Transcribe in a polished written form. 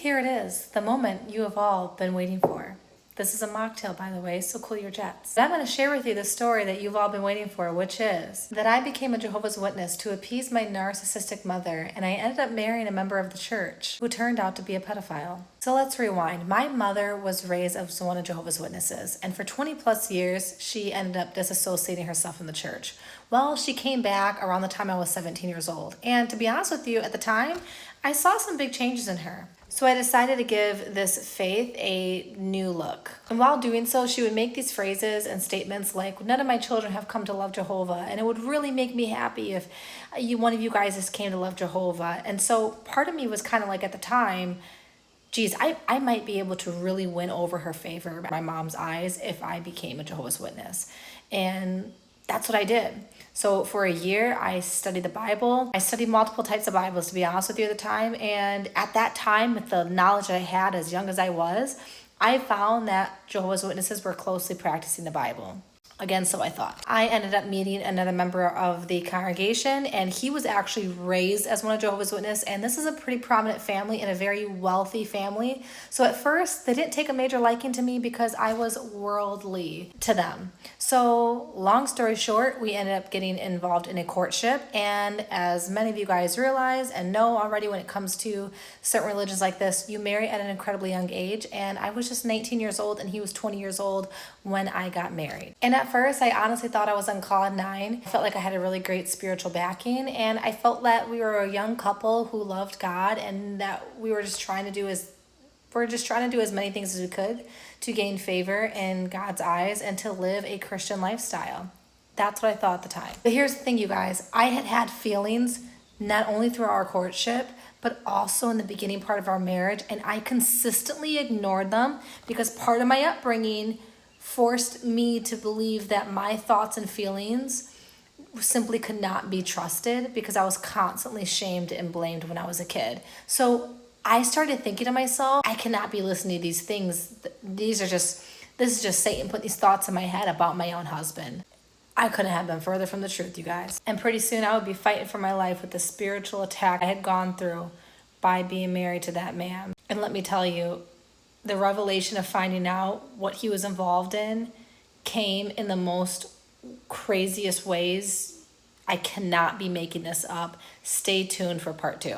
Here it is, the moment you have all been waiting for. This is a mocktail, by the way, so cool your jets. I'm going to share with you the story that you've all been waiting for, which is that I became a Jehovah's Witness to appease my narcissistic mother, and I ended up marrying a member of the church who turned out to be a pedophile. So let's rewind. My mother was raised as one of Jehovah's Witnesses, and for 20 plus years, she ended up disassociating herself from the church. Well, she came back around the time I was 17 years old, and to be honest with you, at the time, I saw some big changes in her. So I decided to give this faith a new look. And while doing so, she would make these phrases and statements like, none of my children have come to love Jehovah, and it would really make me happy if one of you guys just came to love Jehovah. And so part of me was kind of like, at the time, geez, I might be able to really win over her favor in my mom's eyes if I became a Jehovah's Witness. And that's what I did. So for a year, I studied the Bible. I studied multiple types of Bibles, to be honest with you, at the time. And at that time, with the knowledge that I had as young as I was, I found that Jehovah's Witnesses were closely practicing the Bible. Again, so I thought. I ended up meeting another member of the congregation, and he was actually raised as one of Jehovah's Witnesses, and this is a pretty prominent family and a very wealthy family. So at first, they didn't take a major liking to me because I was worldly to them. So long story short, we ended up getting involved in a courtship, and as many of you guys realize and know already, when it comes to certain religions like this, you marry at an incredibly young age, and I was just 19 years old and he was 20 years old when I got married. And at first, I honestly thought I was on cloud nine. I felt like I had a really great spiritual backing, and I felt that we were a young couple who loved God, and that we were just trying to do as many things as we could to gain favor in God's eyes and to live a Christian lifestyle. That's what I thought at the time. But here's the thing, you guys. I had feelings not only through our courtship, but also in the beginning part of our marriage, and I consistently ignored them because part of my upbringing forced me to believe that my thoughts and feelings simply could not be trusted because I was constantly shamed and blamed when I was a kid. So I started thinking to myself, I cannot be listening to these things. This is just Satan put these thoughts in my head about my own husband. I couldn't have been further from the truth, you guys. And pretty soon I would be fighting for my life with the spiritual attack I had gone through by being married to that man. And let me tell you, the revelation of finding out what he was involved in came in the most craziest ways. I cannot be making this up. Stay tuned for part 2.